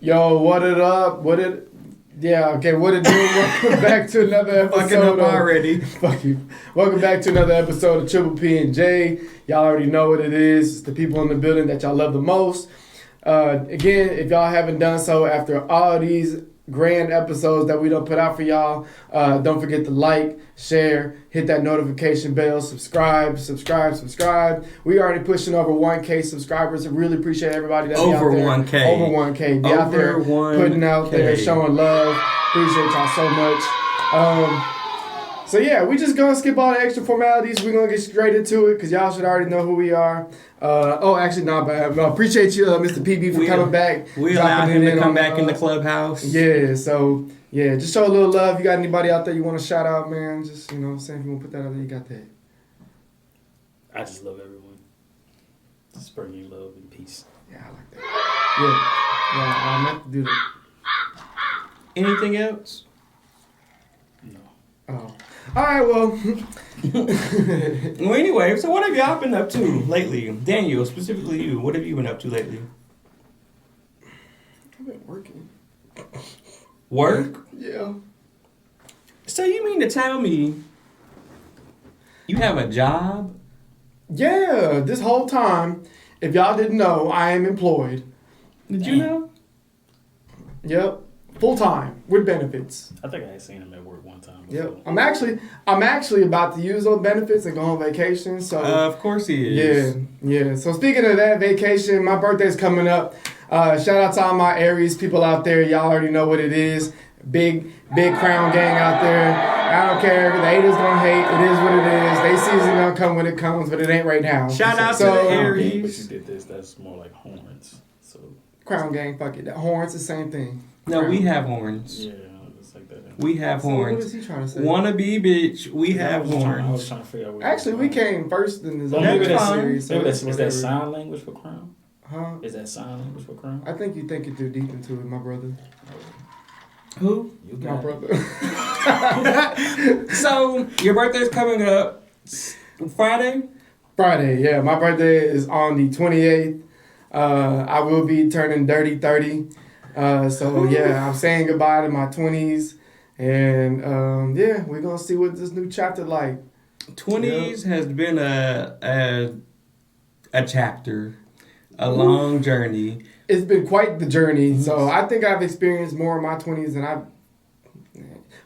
Yo, what it up? What it do? Welcome back to another episode. Fucking up already. Fuck you. Welcome back to another episode of Triple P&J. Y'all already know what it is. It's the people in the building that y'all love the most. Again, if y'all haven't done so after all these grand episodes that we don't put out for y'all, don't forget to like, share, hit that notification bell, subscribe. We already pushing over 1K subscribers. I really appreciate everybody that's out there. 1K. Over 1K. Be out there putting out there, showing love. Appreciate y'all so much. So yeah, we just gonna skip all the extra formalities. We're gonna get straight into it because y'all should already know who we are. Appreciate you, Mr. PB, for coming back. We allowed him to come back in the clubhouse. Yeah, so yeah, just show a little love. You got anybody out there you want to shout out, man? Just, you know, saying if you want to put that out there, you got that. I just love everyone. Just spreading love and peace. Yeah, I like that. Yeah, I meant to do that. Anything else? No. Oh. All right, well. Well, anyway, so what have y'all been up to lately? Daniel, specifically you, what have you been up to lately? I've been working. Work? Yeah. So you mean to tell me you have a job? Yeah, this whole time, if y'all didn't know, I am employed. Did you know? Yep. Full time with benefits. I think I had seen him at work one time before. Yep. I'm actually about to use those benefits and go on vacation. So of course he is. Yeah. So speaking of that vacation, my birthday's coming up. Shout out to all my Aries people out there. Y'all already know what it is. Big crown gang out there. I don't care. The haters gonna hate. It is what it is. They season gonna come when it comes, but it ain't right now. Shout out to the Aries. But you did this. That's more like horns. So crown gang, fuck it. That horns, the same thing. No, we have horns. yeah, it's like that. We have horns. What is he trying to say? Wannabe bitch, we have I horns. was trying to figure out what Actually, we came first in this maybe that's series. So maybe is that sign language for crown? Huh? Is that sign language for crown? I think you thinking too deep into it, my brother. Who? You My got brother. So, your birthday's coming up Friday? Friday, yeah. My birthday is on the 28th. I will be turning 30. So, yeah, I'm saying goodbye to my 20s. And, yeah, we're going to see what this new chapter like. 20s has been a chapter, a long journey. It's been quite the journey. So, I think I've experienced more in my 20s than I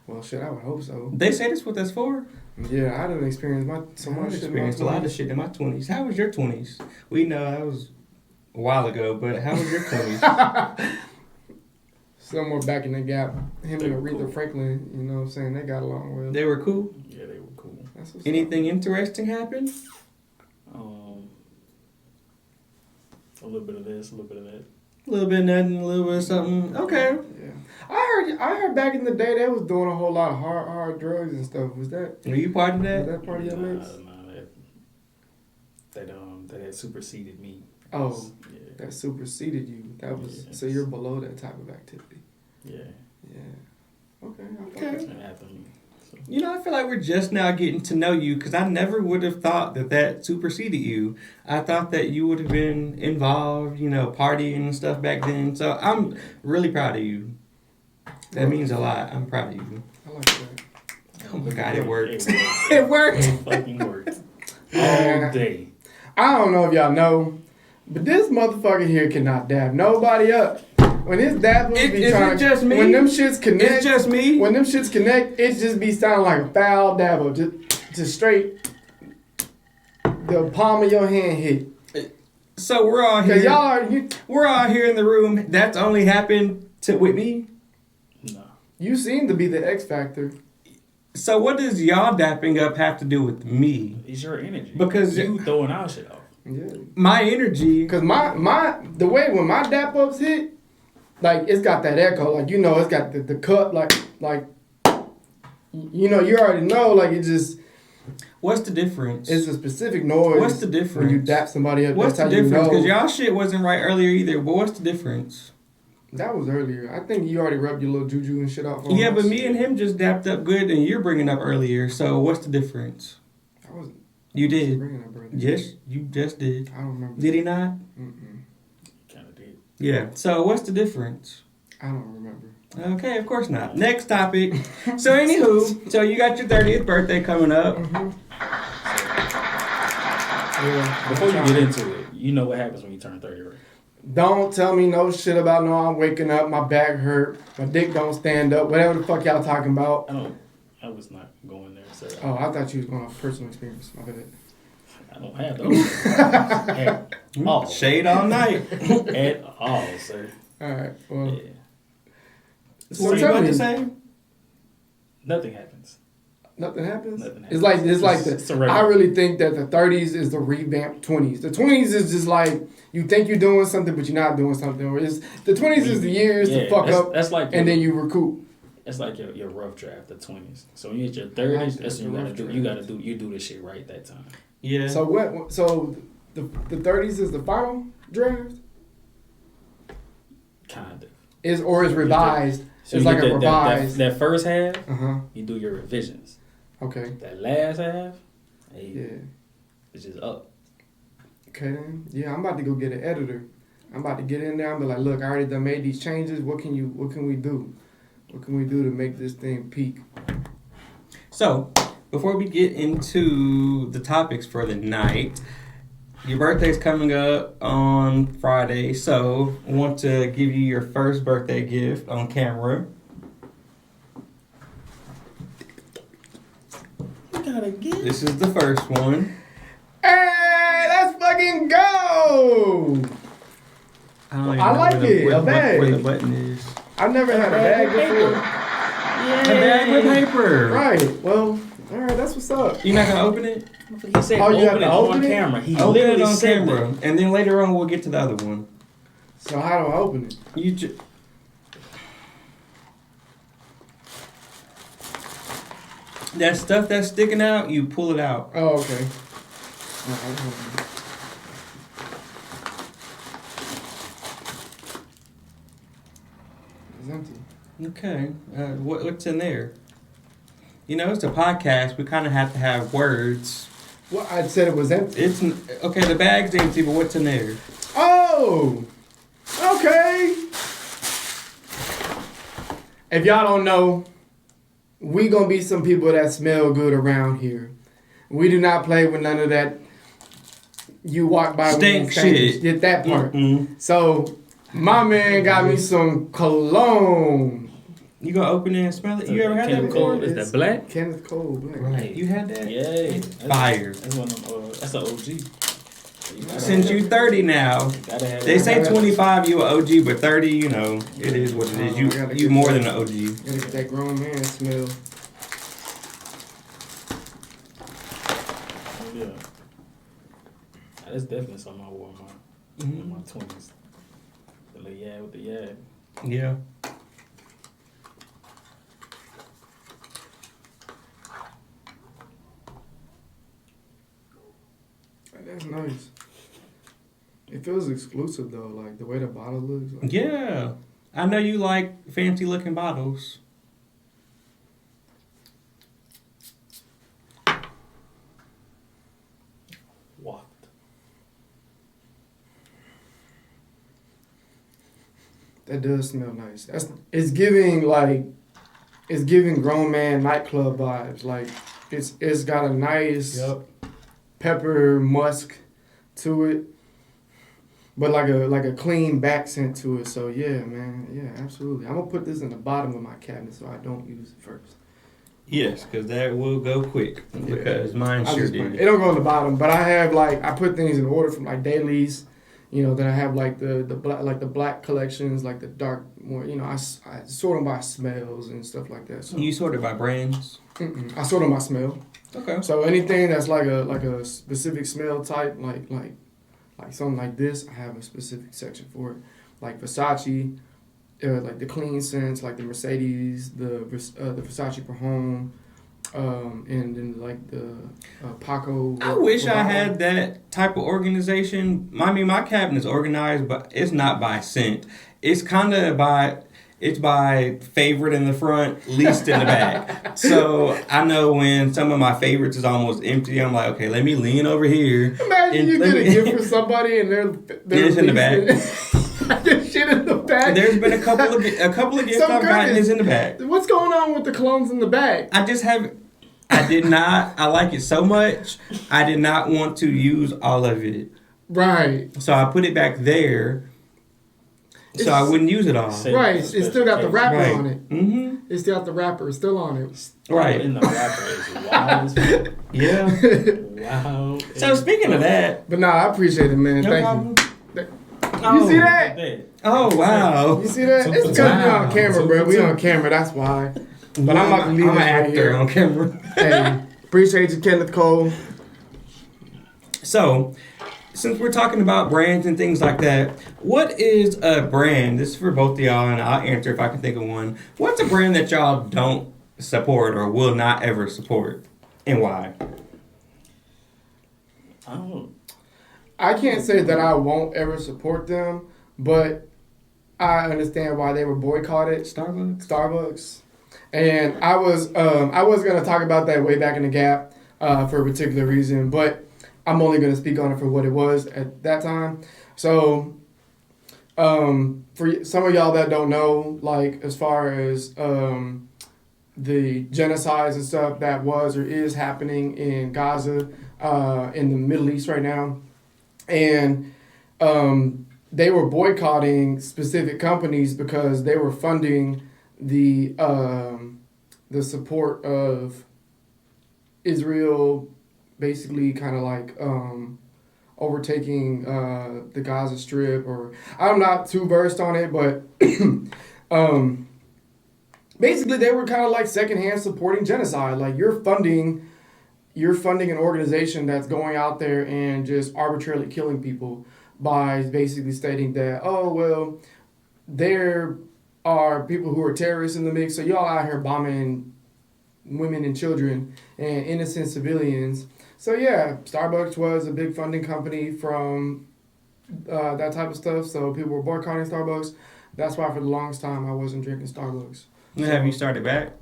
would hope so. They say that's what that's for. Yeah, I didn't experience so much shit. Experienced a lot of shit in my 20s. How was your 20s? We know that was a while ago, but how was your 20s? Somewhere back in the gap. Him They and were Aretha cool. Franklin, you know what I'm saying? They got along well. They were cool. Yeah, they were cool. That's what's Anything interesting happened? A little bit of this, a little bit of that. A little bit of nothing, a little bit of something. Okay. Yeah. I heard back in the day they was doing a whole lot of hard drugs and stuff. Was that Are you part of that? part of your mix? That had superseded me. Oh, Yeah. that superseded you. That was Yes. so you're below that type of activity. Yeah. Yeah. Okay. Okay. And after me. So. You know, I feel like we're just now getting to know you because I never would have thought that superseded you. I thought that you would have been involved, you know, partying and stuff back then. So I'm really proud of you. That means a lot. I'm proud of you. I like that. Oh my God, it worked. It worked. It fucking worked. Yeah. All day. I don't know if y'all know, but this motherfucker here cannot dab nobody up. When his dabbers be Is trying it just me? When them shits connect. It's just me? When them shits connect, it just be sounding like a foul dabber. Just straight the palm of your hand hit. So we're all Cause here. We're all here in the room. That's only happened with me. No. you seem to be the X factor. So what does y'all dapping up have to do with me? It's your energy. Because you throwing our shit off. Yeah. My energy. Cause the way when my dap ups hit, like it's got that echo, like you know it's got the cut, like you know you already know, like it just. What's the difference? It's a specific noise. What's the difference? When you dap somebody up, What's the that's how difference? you Because know. y'all shit wasn't right earlier either. But what's the difference? That was earlier. I think you already rubbed your little juju and shit off. On Yeah, us. but me and him just dapped up good, and you're bringing up earlier. So what's the difference? I wasn't. You did. Bringing up earlier. Yes, you just did. I don't remember. Did he not? Mm-mm. Kind of did. Yeah. So what's the difference? I don't remember. Okay, of course not. Next topic. So, anywho, so you got your 30th birthday coming up. Mm-hmm. Yeah. Before you get into it, you know what happens when you turn 30, right? Don't tell me no shit about no I'm waking up, my back hurt, my dick don't stand up, whatever the fuck y'all talking about. I was not going there, so. Oh, I thought you was going off personal experience. My bad. I don't have those. At all. Shade all night. At all, sir. Alright, well. Yeah. So what you about to say? Nothing happens. Nothing happens? Nothing It's like I really think that the 30s is the revamped 20s. The 20s is just like you think you're doing something, but you're not doing something. Or the 20s is the years to fuck up, that's like and then you recoup. It's like your rough draft, the 20s. So when you hit your 30s, that's when you do this shit right that time. Yeah. So what? So the 30s is the final draft? Kind of. Is revised. So it's like a revised. That first half, Uh-huh. you do your revisions. Okay. That last half, Yeah. It's just up. Okay then. Yeah, I'm about to go get an editor. I'm about to get in there. I'm be like, look, I already done made these changes. What can we do? What can we do to make this thing peak? So, before we get into the topics for the night, your birthday's coming up on Friday, so I want to give you your first birthday gift on camera. This is the first one. Hey, let's fucking go! I don't even I know like it. A bag. where the button is. I've never had a bag before. Yeah, a bag with paper. Right. Well, all right. That's what's up. You're not gonna open it? He said you have open to it open on it? camera. He Open it literally on said camera, and then later on we'll get to the other one. So how do I open it? You that stuff that's sticking out, you pull it out. Oh, okay. All right, I'll open it. It's empty. Okay. What's in there? You know, it's a podcast. We kind of have to have words. Well, I said it was empty. It's okay. The bag's empty, but what's in there? Oh, okay. If y'all don't know, we gonna be some people that smell good around here. We do not play with none of that. You walk by Stink shit. Get that part. Mm-mm. So my man got me some cologne. You gonna open it and smell it? You ever had that before? Is that black? Kenneth Cole black. Right. You had that? Yeah. Fire. That's one of them, that's an OG. Since you 30 now, they say 25 you an OG, but 30, you know, it is what it is. You more than an OG. Gotta get that grown man smell. Yeah. That's definitely something I wore in my 20s. The little yad with the yad. Yeah. That's nice. It feels exclusive though, like the way the bottle looks. Like, Yeah. I know you like fancy looking bottles. What? that does smell nice. It's giving grown man nightclub vibes. Like it's got a nice pepper musk to it, but like a clean back scent to it. So yeah, man, yeah, absolutely. I'm gonna put this in the bottom of my cabinet so I don't use it first. Yes, because that will go quick. Because mine sure did. It don't go in the bottom, but I have I put things in order from like dailies. You know, then I have like the black collections, like the dark more. You know, I sort them by smells and stuff like that. So You sort it by brands? I sort them by smell. Okay. So anything that's like a specific smell type, like something like this, I have a specific section for it. Like Versace, like the clean scents, like the Mercedes, the Versace Per Home, and then like the Paco. I wish I had that type of organization. I mean, my cabinet's organized, but it's not by scent. It's kind of by favorite in the front, least in the back. So I know when some of my favorites is almost empty, I'm like, okay, let me lean over here. Imagine you get a gift for somebody and they're it's in the back. this shit in the back. There's been a couple of gifts I've gotten is in the back. What's going on with the clones in the back? I like it so much, I did not want to use all of it. Right. So I put it back there so I wouldn't use it all. Right. It's still got the wrapper Right. on it. Mm-hmm. It's got the wrapper. It's still on it. Right. In the wrapper is wild as fuck. Yeah. Wow. So speaking of that. But I appreciate it, man. No Thank problem. you. You see that? Oh, wow. You see that? It's because we on camera, bro. We on camera. That's why. But I'm not gonna leave I'm this an right actor here. on camera. Hey, appreciate you, Kenneth Cole. So, since we're talking about brands and things like that, what is a brand? This is for both of y'all, and I'll answer if I can think of one. What's a brand that y'all don't support or will not ever support, and why? I can't say that I won't ever support them, but I understand why they were boycotted. Starbucks. And I was gonna talk about that way back in the gap for a particular reason, but I'm only gonna speak on it for what it was at that time. So, for some of y'all that don't know, like as far as the genocides and stuff that was or is happening in Gaza, in the Middle East right now, and they were boycotting specific companies because they were funding the support of Israel, basically kind of like overtaking the Gaza Strip, or I'm not too versed on it, but basically they were kind of like secondhand supporting genocide. Like you're funding an organization that's going out there and just arbitrarily killing people by basically stating that, oh, well, there are people who are terrorists in the mix, so y'all out here bombing women and children and innocent civilians. So yeah, Starbucks was a big funding company from that type of stuff, so people were boycotting Starbucks. That's why for the longest time I wasn't drinking Starbucks. Have you started back?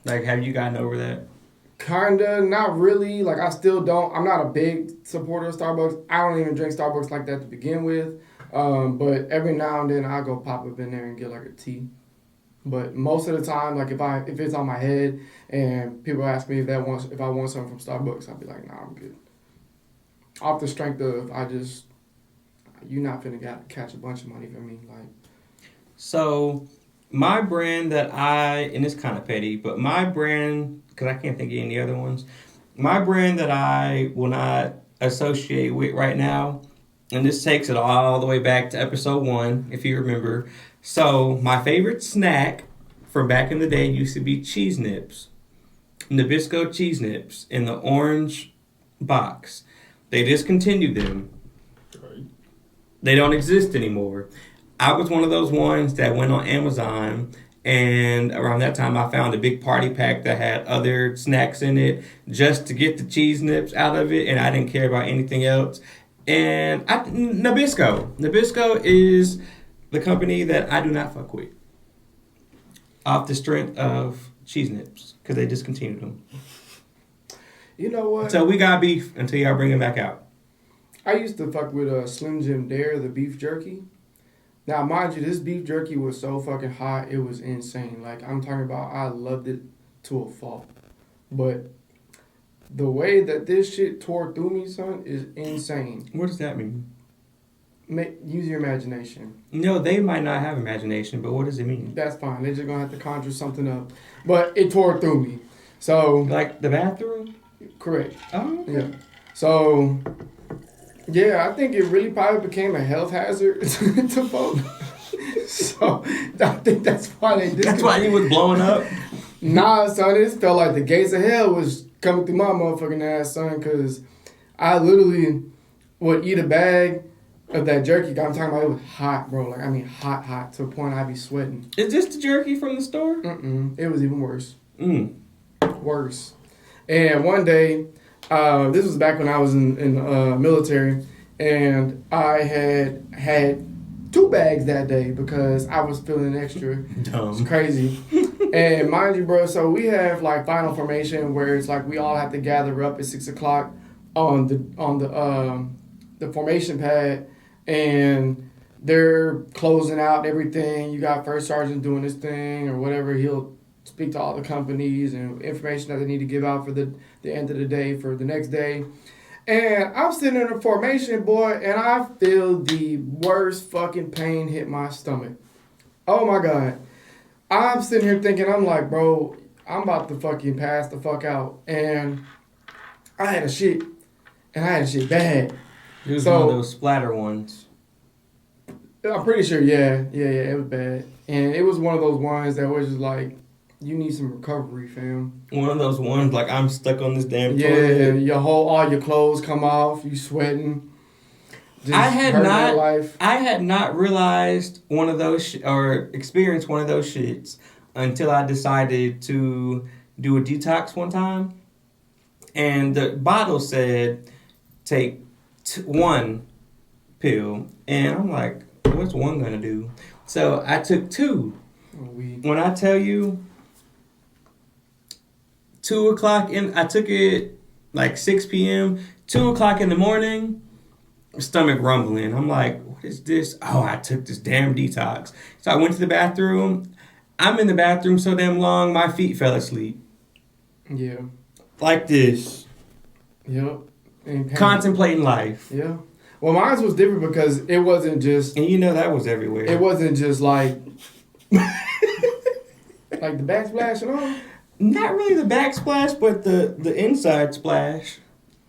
Like, have you gotten over that? Kinda, not really. Like, I still don't. I'm not a big supporter of Starbucks. I don't even drink Starbucks like that to begin with. But every now and then I go pop up in there and get like a tea. But most of the time, like if it's on my head and people ask me if I want something from Starbucks, I'll be like, nah, I'm good. Off the strength of you're not finna catch a bunch of money from me, like. So, my brand that and it's kind of petty, but my brand, because I can't think of any other ones, my brand that I will not associate with right now, and this takes it all the way back to episode 1, if you remember. So, my favorite snack from back in the day used to be cheese nips. Nabisco cheese nips in the orange box. They discontinued them. Right. They don't exist anymore. I was one of those ones that went on Amazon, and around that time I found a big party pack that had other snacks in it just to get the cheese nips out of it, and I didn't care about anything else. And Nabisco is the company that I do not fuck with off the strength of cheese nips because they discontinued them. You know what? So we got beef until y'all bring it back out. I used to fuck with Slim Jim Dare, the beef jerky. Now, mind you, this beef jerky was so fucking hot, it was insane. Like, I'm talking about, I loved it to a fault. But the way that this shit tore through me, son, is insane. What does that mean? Use your imagination. No, they might not have imagination, but what does it mean? That's fine. They're just going to have to conjure something up. But it tore through me. So... Like the bathroom? Correct. Oh, okay. Yeah. So... Yeah, I think it really probably became a health hazard to folks. So I think that's why they did. That's why he was blowing up? Nah, son, it just felt like the gates of hell was coming through my motherfucking ass, son, because I literally would eat a bag of that jerky. I'm talking about it was hot, bro. Like, I mean, hot, to a point I'd be sweating. Is this the jerky from the store? It was even worse. Worse. And one day... this was back when I was in military, and I had 2 bags that day because I was feeling extra. Dumb. It's crazy. And mind you, bro, so we have like final formation where it's like we all have to gather up at 6 o'clock on the formation pad, and they're closing out everything. You got first sergeant doing this thing or whatever. He'll speak to all the companies and information that they need to give out for the end of the day for the next day. And I'm sitting in a formation, boy, and I feel the worst fucking pain hit my stomach. Oh my God. I'm sitting here thinking, I'm like, bro, I'm about to fucking pass the fuck out. And I had a shit. And I had a shit bad. It was one of those splatter ones. I'm pretty sure, yeah, it was bad. And it was one of those ones that was just like, you need some recovery, fam. One of those ones like I'm stuck on this damn toilet. Yeah, all your clothes come off, you sweating. I had not realized one of those or experienced one of those shits until I decided to do a detox one time, and the bottle said take one pill, and I'm like, what's one gonna do? So I took two. When I tell you, 2 o'clock I took it like 6 p.m. 2 o'clock in the morning. Stomach rumbling. I'm like, what is this? Oh, I took this damn detox. So I went to the bathroom. I'm in the bathroom so damn long, my feet fell asleep. Yeah. Like this. Yep. Contemplating life. Yeah. Well, mine was different because it wasn't just... And you know that was everywhere. It wasn't just like... like the backsplash and all? Not really the backsplash, but the inside splash.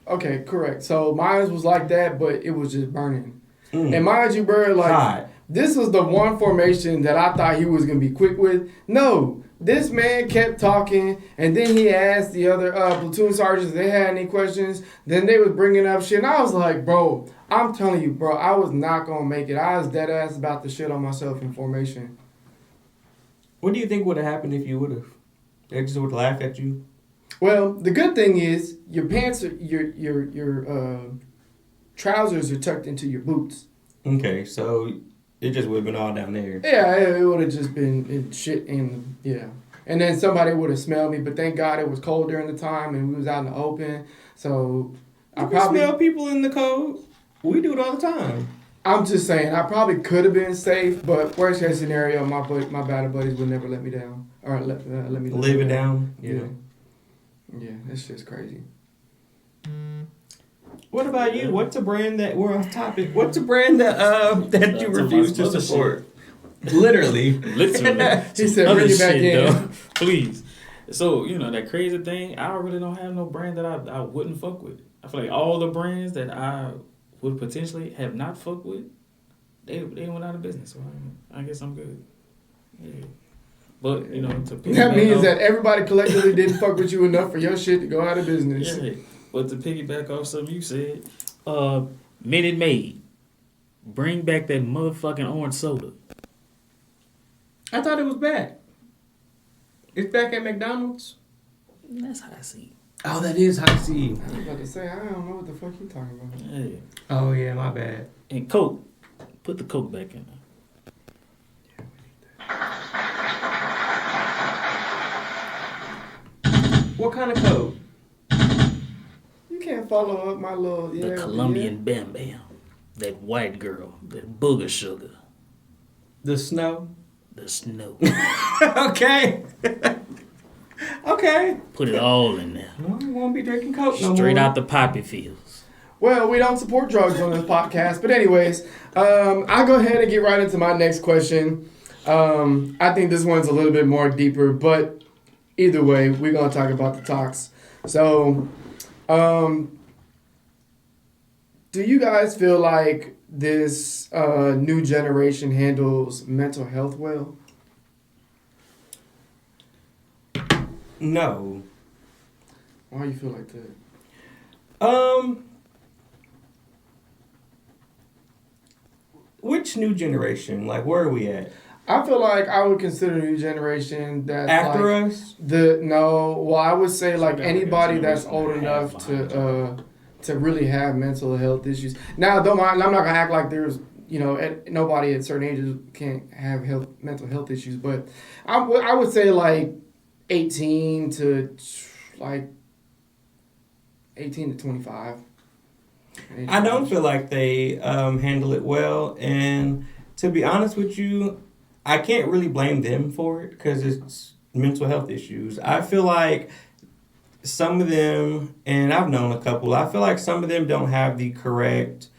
Okay, correct. So mine was like that, but it was just burning. And mind you, bro, like hot. This was the one formation that I thought he was gonna be quick with. No, this man kept talking, and then he asked the other platoon sergeants if they had any questions. Then they was bringing up shit, and I was like, bro, I'm telling you, bro, I was not gonna make it. I was dead ass about to shit on myself in formation. What do you think would have happened if you would have? They just would have laughed at you. Well, the good thing is your pants, your trousers are tucked into your boots. Okay, so it just would have been all down there. Yeah, it would have just been shit in, yeah. And then somebody would have smelled me, but thank God it was cold during the time and we was out in the open. So I probably smell people in the cold. We do it all the time. I'm just saying, I probably could have been safe, but worst case scenario, my battle buddies would never let me down. Or let me live it down. Yeah. Yeah, that's just crazy. What about you? What's a brand that we're off topic? What's a brand that you refuse to support? Literally. He said, bring it back in. Please. So, that crazy thing, I really don't have no brand that I wouldn't fuck with. I feel like all the brands that I would potentially have not fucked with, they went out of business. So I guess I'm good. Yeah. But, to pick that means that everybody collectively didn't fuck with you enough for your shit to go out of business. Yeah. But to piggyback off something you said, Minute Maid, bring back that motherfucking orange soda. I thought it was back. It's back at McDonald's. That's High C. Oh, that is High C. I was about to say, I don't know what the fuck you talking about. Yeah. Oh, yeah, my bad. And Coke. Put the Coke back in there. What kind of Coke? You can't follow up my little... The Colombian Bam Bam. That white girl. That booger sugar. The snow? The snow. Okay. Okay. Put it all in there. No, we won't be drinking Coke no more. Straight out the poppy fields. Well, we don't support drugs on this podcast. But anyways, I'll go ahead and get right into my next question. I think this one's a little bit more deeper, but either way, we're going to talk about the tox. So, do you guys feel like this new generation handles mental health well? No. Why do you feel like that? Which new generation? Like, where are we at? I feel like I would consider new generation that after like, us. I would say like anybody that's old enough to really have mental health issues. Now, don't mind. I'm not gonna act like there's nobody at certain ages can't have mental health issues, but I would say like 18 to 25. I don't feel like they handle it well, and To be honest with you, I can't really blame them for it because it's mental health issues. I feel like some of them, and I've known a couple, I feel like some of them don't have the correct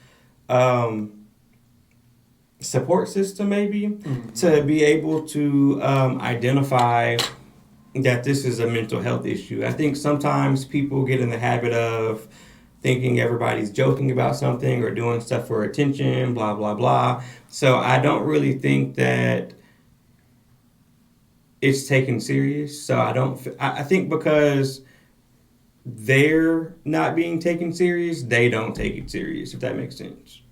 support system, maybe, to be able to identify that this is a mental health issue. I think sometimes people get in the habit of thinking everybody's joking about something or doing stuff for attention, blah, blah, blah. So I don't really think that it's taken serious. So I think because they're not being taken serious, they don't take it serious, if that makes sense.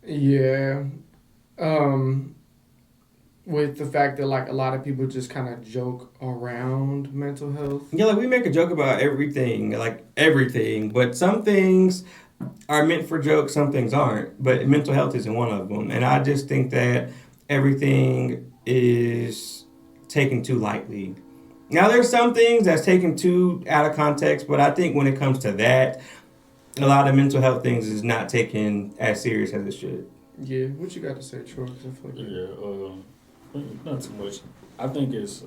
Yeah. With the fact that like a lot of people just kind of joke around mental health. Yeah, like we make a joke about everything, but some things are meant for jokes, some things aren't. But mental health isn't one of them. And I just think that everything is taken too lightly. Now, there's some things that's taken too out of context, but I think when it comes to that, a lot of mental health things is not taken as serious as it should. Yeah, what you got to say, Troy? Not too much. I think it's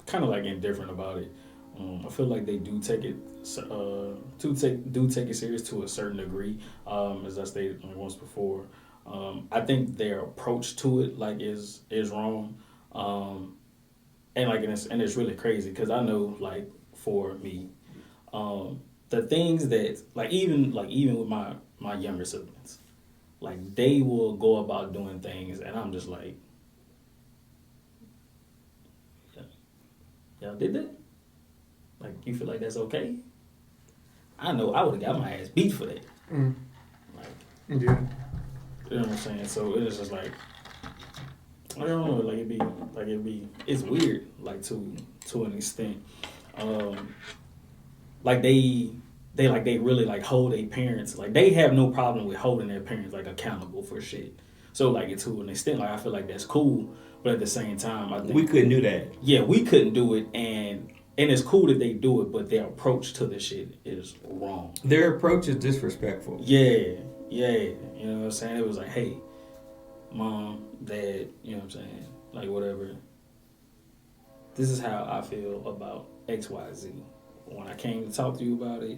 kind of like indifferent about it. I feel like they do take it take it serious to a certain degree, as I stated once before. I think their approach to it like is wrong, and it's really crazy because I know like for me, the things that even with my younger siblings. Like, they will go about doing things, and I'm just like, y'all did that? Like, you feel like that's okay? I know I would have got my ass beat for that. Like, yeah. You know what I'm saying? So it's just like, I don't know, it's weird, like, to an extent. Like, they really like hold their parents, like they have no problem with holding their parents like accountable for shit. So like to an extent, like I feel like that's cool, but at the same time, I think we couldn't do that. Yeah, we couldn't do it, and it's cool that they do it, but their approach to the shit is wrong. Their approach is disrespectful. Yeah, you know what I'm saying? It was like, hey, mom, dad, you know what I'm saying? Like whatever. This is how I feel about XYZ. When I came to talk to you about it,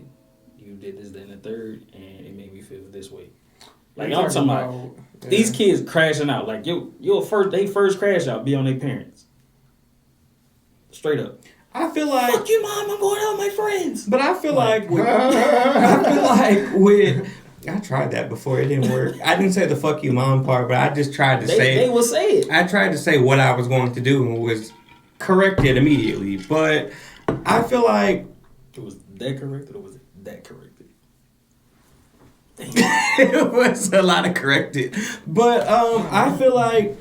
you did this, then the third, and it made me feel this way. Like I'm talking about these kids crashing out. Like they first crash out be on their parents. Straight up. I feel like fuck you, mom. I'm going out with my friends. But I feel I tried that before. It didn't work. I didn't say the fuck you, mom part, but I just tried to say. They will say it. I tried to say what I was going to do and was corrected immediately. But I feel like it was that corrected or was it that corrected? It was a lot of corrected. But I feel like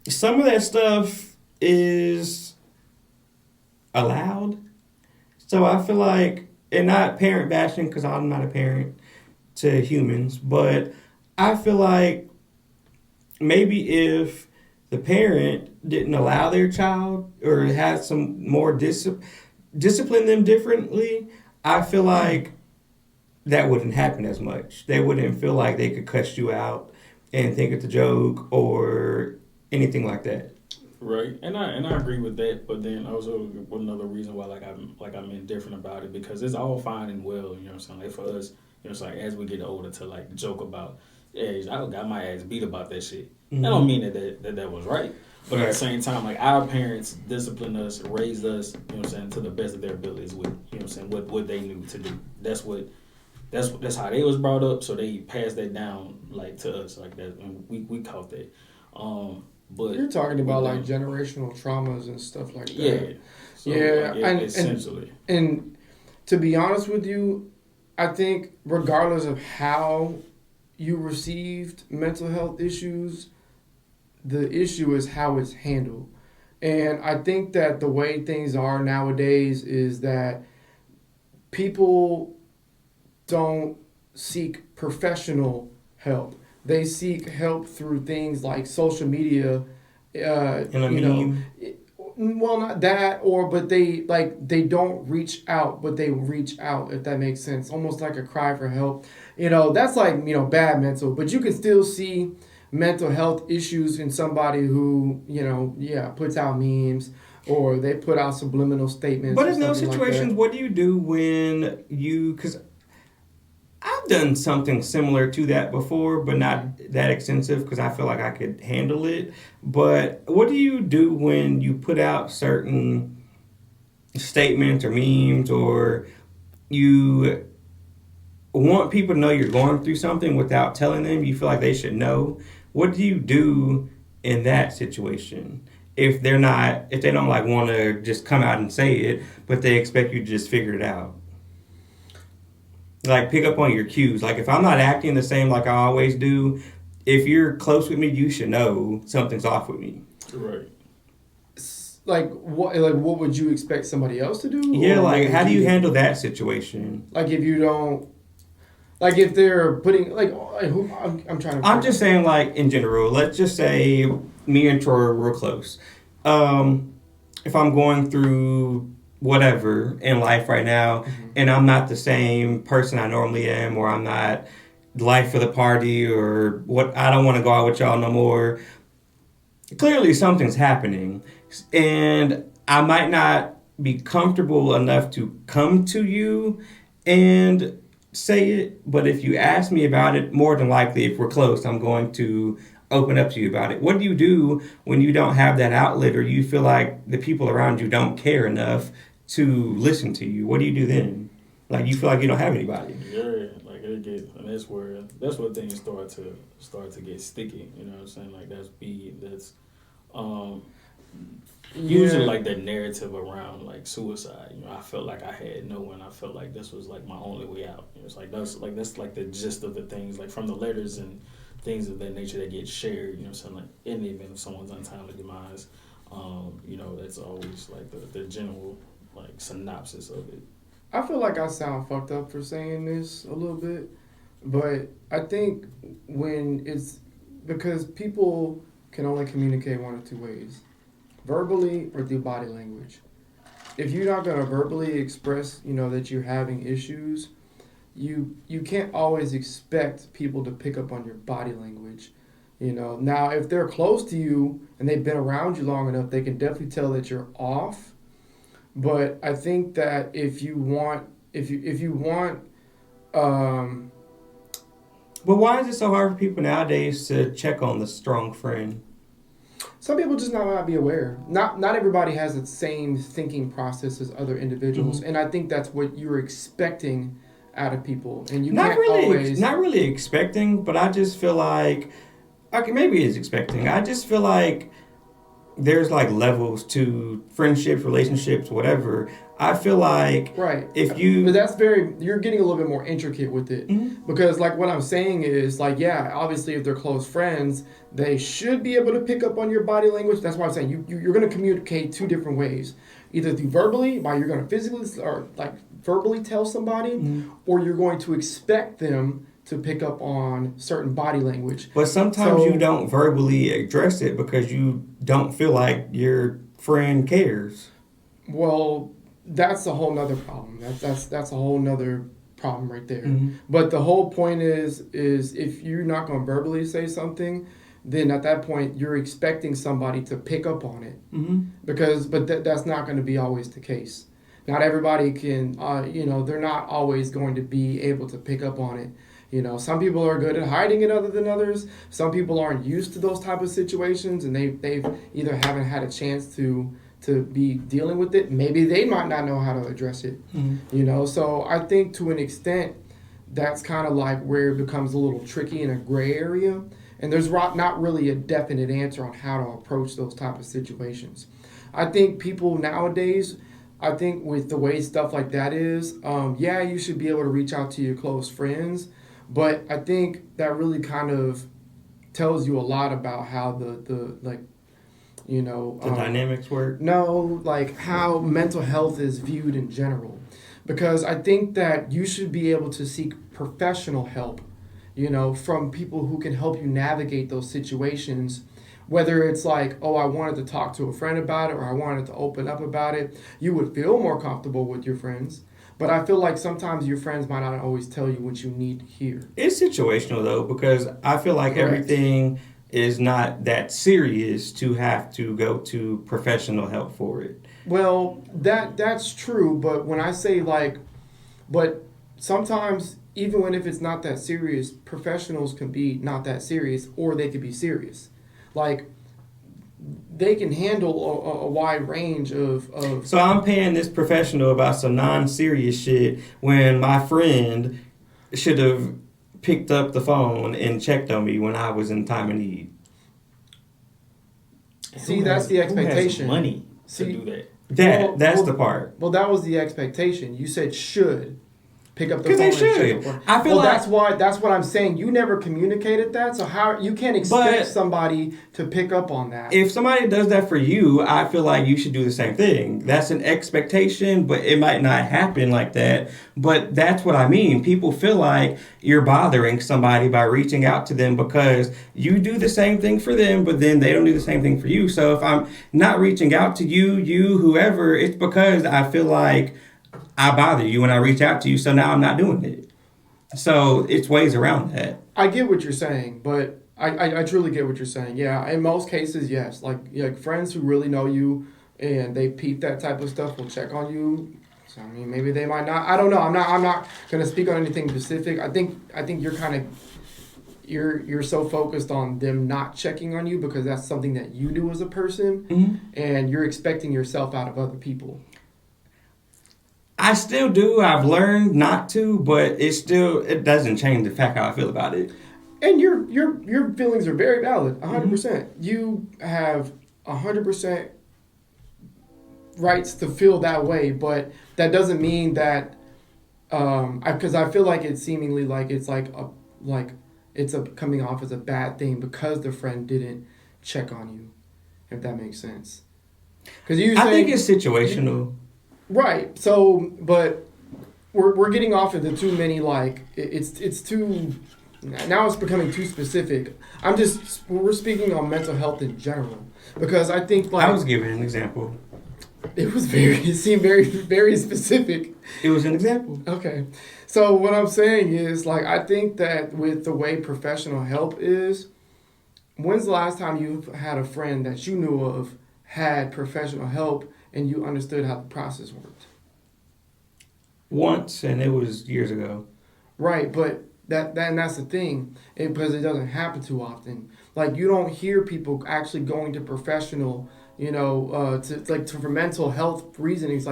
some of that stuff is allowed. So I feel like, and not parent bashing because I'm not a parent to humans, but I feel like maybe if the parent didn't allow their child or had some more discipline them differently, I feel like that wouldn't happen as much. They wouldn't feel like they could cuss you out and think it's a joke or anything like that. Right, and I agree with that, but then also another reason why I'm indifferent about it, because it's all fine and well, you know what I'm saying? Like for us, you know, it's like as we get older to like joke about, yeah, I got my ass beat about that shit. Mm-hmm. I don't mean that was right. But at the same time, like our parents disciplined us, raised us, you know what I'm saying, to the best of their abilities with, you know what I'm saying, what they knew to do. That's how they was brought up, so they passed that down like to us like that, and we caught that. But you're talking about like generational traumas and stuff like that. Yeah. So, and essentially. And to be honest with you, I think regardless of how you received mental health issues, the issue is how it's handled. And I think that the way things are nowadays is that people don't seek professional help. They seek help through things like social media, well, not that, but they don't reach out, but they reach out, if that makes sense. Almost like a cry for help. That's like, bad mental. But you can still see mental health issues in somebody who, puts out memes or they put out subliminal statements. But in those situations, what do you do when because I've done something similar to that before, but not that extensive because I feel like I could handle it. But what do you do when you put out certain statements or memes, or you want people to know you're going through something without telling them? You feel like they should know. What do you do in that situation? If they don't like want to just come out and say it, but they expect you to just figure it out. Like, pick up on your cues. Like, if I'm not acting the same like I always do, if you're close with me, you should know something's off with me. Right. Like, what would you expect somebody else to do? Yeah, like, how do you handle that situation? Like, if you don't... Like, if they're putting... I'm trying to... I'm just saying, like, in general, let's just say me and Troy are real close. If I'm going through whatever in life right now, and I'm not the same person I normally am, or I'm not the life of the party, or I don't want to go out with y'all no more. Clearly something's happening, and I might not be comfortable enough to come to you and say it, but if you ask me about it, more than likely, if we're close, I'm going to open up to you about it. What do you do when you don't have that outlet, or you feel like the people around you don't care enough to listen to you? What do you do then? Like, you feel like you don't have anybody. Yeah, like and that's where things start to get sticky. You know what I'm saying? Like, usually like that narrative around like suicide. I felt like I had no one. I felt like this was like my only way out. It's like that's like the gist of the things, like from the letters and things of that nature that get shared. Like in the event of someone's untimely demise, that's always like the general like synopsis of it. I feel like I sound fucked up for saying this a little bit, but I think when it's because people can only communicate one of two ways: verbally or through body language. If you're not going to verbally express, that you're having issues, you can't always expect people to pick up on your body language. Now if they're close to you and they've been around you long enough, they can definitely tell that you're off. But I think that if you want, But why is it so hard for people nowadays to check on the strong friend? Some people just not be aware. Not everybody has the same thinking process as other individuals, and I think that's what you're expecting out of people, and you not really expecting, but I just feel like, okay, maybe it's expecting. I just feel like there's like levels to friendships, relationships, whatever. I feel like but that's you're getting a little bit more intricate with it, because like what I'm saying is like, yeah, obviously if they're close friends, they should be able to pick up on your body language. That's why I'm saying you're going to communicate two different ways, either through verbally, by you're going to physically or like verbally tell somebody, or you're going to expect them to pick up on certain body language. But sometimes you don't verbally address it because you don't feel like your friend cares. Well, that's a whole nother problem. That's a whole nother problem right there. But the whole point is if you're not going to verbally say something, then at that point you're expecting somebody to pick up on it. But that's not going to be always the case. Not everybody can, they're not always going to be able to pick up on it. Some people are good at hiding it other than others. Some people aren't used to those type of situations, and they've either haven't had a chance to be dealing with it. Maybe they might not know how to address it. So I think to an extent, that's kind of like where it becomes a little tricky in a gray area. And there's not really a definite answer on how to approach those type of situations. I think people nowadays, with the way stuff like that is, you should be able to reach out to your close friends. But I think that really kind of tells you a lot about how the dynamics work? No, like how mental health is viewed in general. Because I think that you should be able to seek professional help, from people who can help you navigate those situations. Whether it's like, I wanted to talk to a friend about it, or I wanted to open up about it, you would feel more comfortable with your friends. But I feel like sometimes your friends might not always tell you what you need to hear. It's situational though, because I feel like Correct. everything is not that serious to have to go to professional help for it. Well, that's true, but when I say but sometimes even when if it's not that serious, professionals can be not that serious, or they could be serious. Like, they can handle a wide range of. So I'm paying this professional about some non-serious shit when my friend should have picked up the phone and checked on me when I was in time of need. See, that's the expectation. Who has money See, to do that? That's the part. Well, that was the expectation. You said should pick up the 'Cause phone. they should. And check up. I feel like that's what I'm saying. You never communicated that, so how you can't expect somebody to pick up on that. if somebody does that for you, I feel like you should do the same thing. That's an expectation, but it might not happen like that. But that's what I mean. People feel like you're bothering somebody by reaching out to them because you do the same thing for them, but then they don't do the same thing for you. So if I'm not reaching out to you, whoever, it's because I feel like I bother you when I reach out to you, so now I'm not doing it. So it's ways around that. I get what you're saying, but I truly get what you're saying. Yeah, in most cases, yes. Like friends who really know you and they peep that type of stuff will check on you. So I mean, maybe they might not. I don't know. I'm not gonna speak on anything specific. I think you're kind of you're so focused on them not checking on you because that's something that you do as a person, and you're expecting yourself out of other people. I still do. I've learned not to, but it doesn't change the fact how I feel about it. And your feelings are very valid, 100%. You have 100% rights to feel that way, but that doesn't mean that because I feel like it's seemingly like it's coming off as a bad thing because the friend didn't check on you, if that makes sense. Because I think it's situational. Right. So, but we're getting off into too many it's too. Now it's becoming too specific. We're speaking on mental health in general because I think I was giving an example. It seemed very, very specific. It was an example. Okay. So what I'm saying is I think that with the way professional help is, when's the last time you've had a friend that you knew of had professional help and you understood how the process worked? Once, and it was years ago. Right, but that's the thing, because it doesn't happen too often. You don't hear people actually going to professional, for mental health reasonings.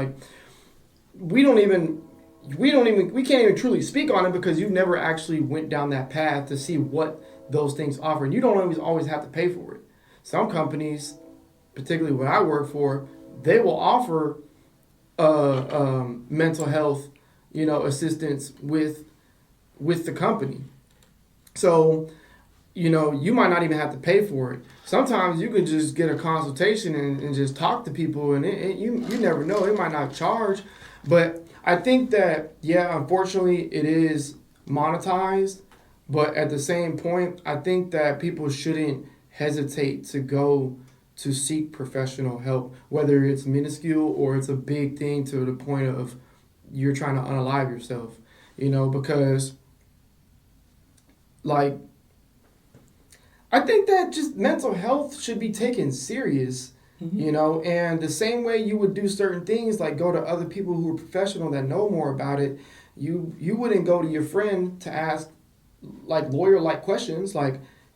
We can't even truly speak on it because you've never actually went down that path to see what those things offer, and you don't always have to pay for it. Some companies, particularly what I work for, they will offer mental health, assistance with the company. So, you might not even have to pay for it. Sometimes you can just get a consultation and just talk to people, and you never know. It might not charge. But I think that, yeah, unfortunately, it is monetized. But at the same point, I think that people shouldn't hesitate to go to seek professional help, whether it's minuscule or it's a big thing to the point of you're trying to unalive yourself, because I think that just mental health should be taken serious, and the same way you would do certain things, like go to other people who are professional that know more about it, you wouldn't go to your friend to ask lawyer-like questions,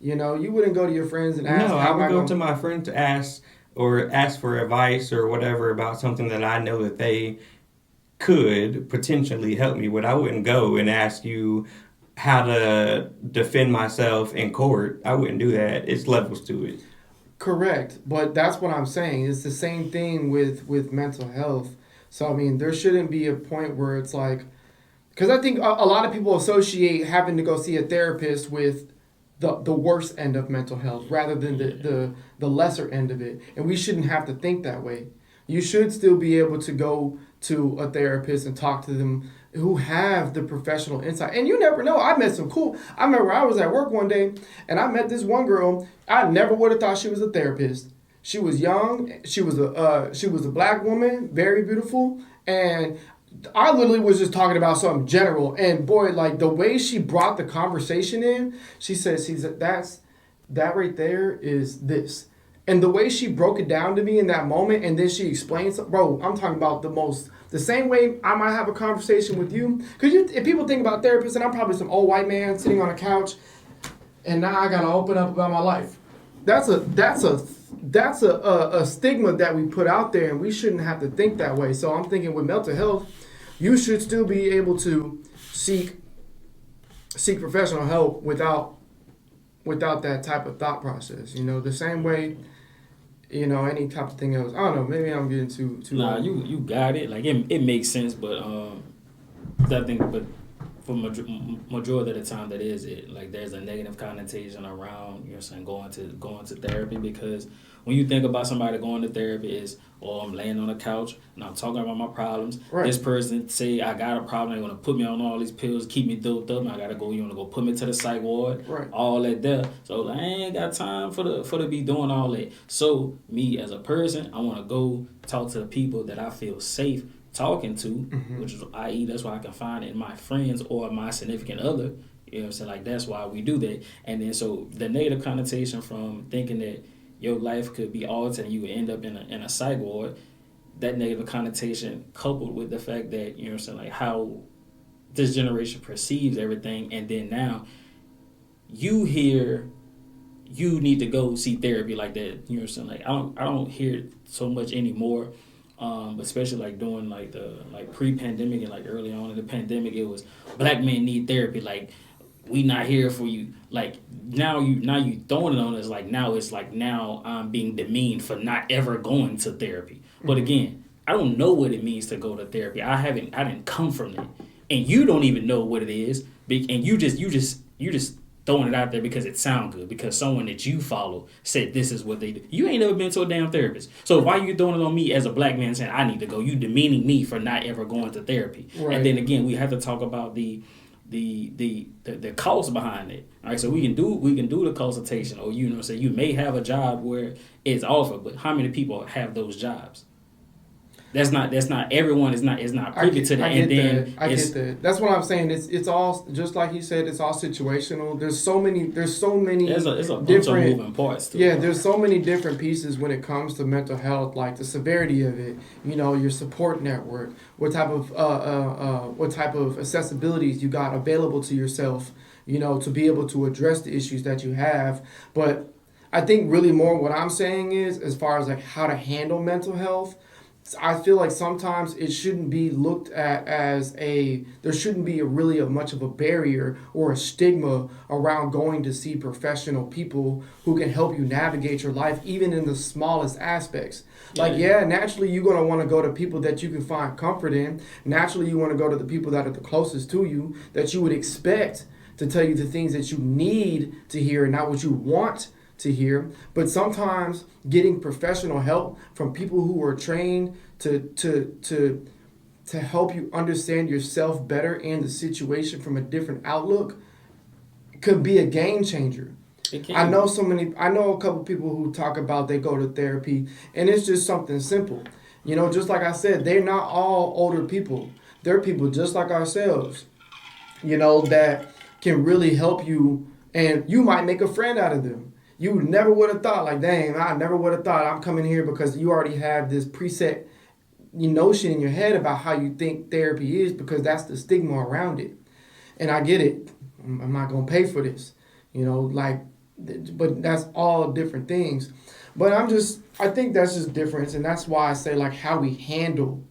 you wouldn't go to your friends and ask. No, I would go to my friend to ask for advice or whatever about something that I know that they could potentially help me with. I wouldn't go and ask you how to defend myself in court. I wouldn't do that. It's levels to it. Correct, but that's what I'm saying. It's the same thing with mental health. So, I mean, there shouldn't be a point where it's because I think a lot of people associate having to go see a therapist with the worst end of mental health rather than the lesser end of it. And we shouldn't have to think that way. You should still be able to go to a therapist and talk to them who have the professional insight. And you never know. I met some cool. I remember I was at work one day and I met this one girl. I never would have thought she was a therapist. She was young. She was a black woman, very beautiful. And I literally was just talking about something general, and boy, like the way she brought the conversation in, she says, that right there is this. And the way she broke it down to me in that moment, and then she explained something, bro, I'm talking about the same way I might have a conversation with you. Because if people think about therapists, and I'm probably some old white man sitting on a couch, and now I got to open up about my life. That's a stigma that we put out there, and we shouldn't have to think that way. So I'm thinking with mental health, you should still be able to seek professional help without that type of thought process. You know, the same way, you know, any type of thing else. I don't know. Maybe I'm getting too. Nah, you got it. Like it makes sense, but I think, but for majority of the time, that is it. Like there's a negative connotation around, you know, saying going to therapy, because when you think about somebody going to therapy, is, oh, I'm laying on a couch and I'm talking about my problems. Right. This person say I got a problem, they're gonna put me on all these pills, keep me doped up, and I gotta go. You wanna go put me to the psych ward? Right. All that there. So like, I ain't got time for to be doing all that. So me as a person, I wanna go talk to the people that I feel safe talking to, which is, i.e., that's why I can find in my friends or my significant other. You know what I'm saying? Like, that's why we do that. And then so the negative connotation from thinking that your life could be altered and you would end up in a psych ward, that negative connotation coupled with the fact that, you know what I'm saying, like how this generation perceives everything, and then now you hear you need to go see therapy like that. You know what I'm saying? Like I don't hear it so much anymore. Especially like during like the pre-pandemic and like early on in the pandemic, it was black men need therapy. Like, we not here for you. Like now you throwing it on us. Like now I'm being demeaned for not ever going to therapy. But again, I don't know what it means to go to therapy. I didn't come from it, and you don't even know what it is. And you just throwing it out there because it sounds good, because someone that you follow said this is what they do. You ain't never been to a damn therapist. So why you throwing it on me as a black man saying I need to go? You demeaning me for not ever going to therapy. Right. And then again, we have to talk about the cost behind it. All right, so we can do the consultation, or you know, say you may have a job where it's offered, but how many people have those jobs? That's not everyone is not privy to that. I get that. That's what I'm saying. It's all, just like he said, it's all situational. There's so many there's a bunch of moving parts too. Yeah, there's so many different pieces when it comes to mental health, like the severity of it, you know, your support network, what type of accessibilities you got available to yourself, you know, to be able to address the issues that you have. But I think really more what I'm saying is, as far as like how to handle mental health, I feel like sometimes it shouldn't be looked at there shouldn't be really much of a barrier or a stigma around going to see professional people who can help you navigate your life, even in the smallest aspects. Like, yeah, naturally you're going to want to go to people that you can find comfort in. Naturally you want to go to the people that are the closest to you, that you would expect to tell you the things that you need to hear and not what you want to hear. But sometimes getting professional help from people who are trained to help you understand yourself better and the situation from a different outlook could be a game changer. I know a couple people who talk about they go to therapy, and it's just something simple. You know, just like I said, they're not all older people. They're people just like ourselves, you know, that can really help you, and you might make a friend out of them. You never would have thought, like, dang, I never would have thought I'm coming here, because you already have this preset notion in your head about how you think therapy is, because that's the stigma around it. And I get it. I'm not going to pay for this, you know, like, but that's all different things. But I think that's just difference. And that's why I say, like, how we handle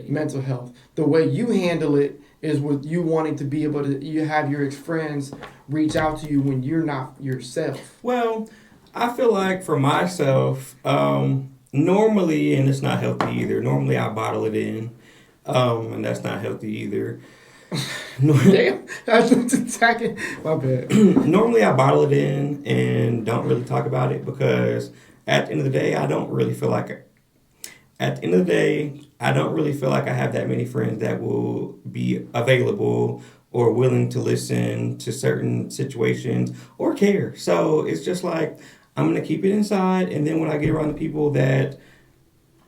mental health. The way you handle it is with you wanting to be able to, you have your friends reach out to you when you're not yourself. Well, I feel like for myself, normally, and it's not healthy either, normally I bottle it in, and that's not healthy either. Damn, that's attacking. My bad. Normally I bottle it in and don't really talk about it, because at the end of the day, I don't really feel like I have that many friends that will be available or willing to listen to certain situations or care. So it's just like, I'm going to keep it inside. And then when I get around the people that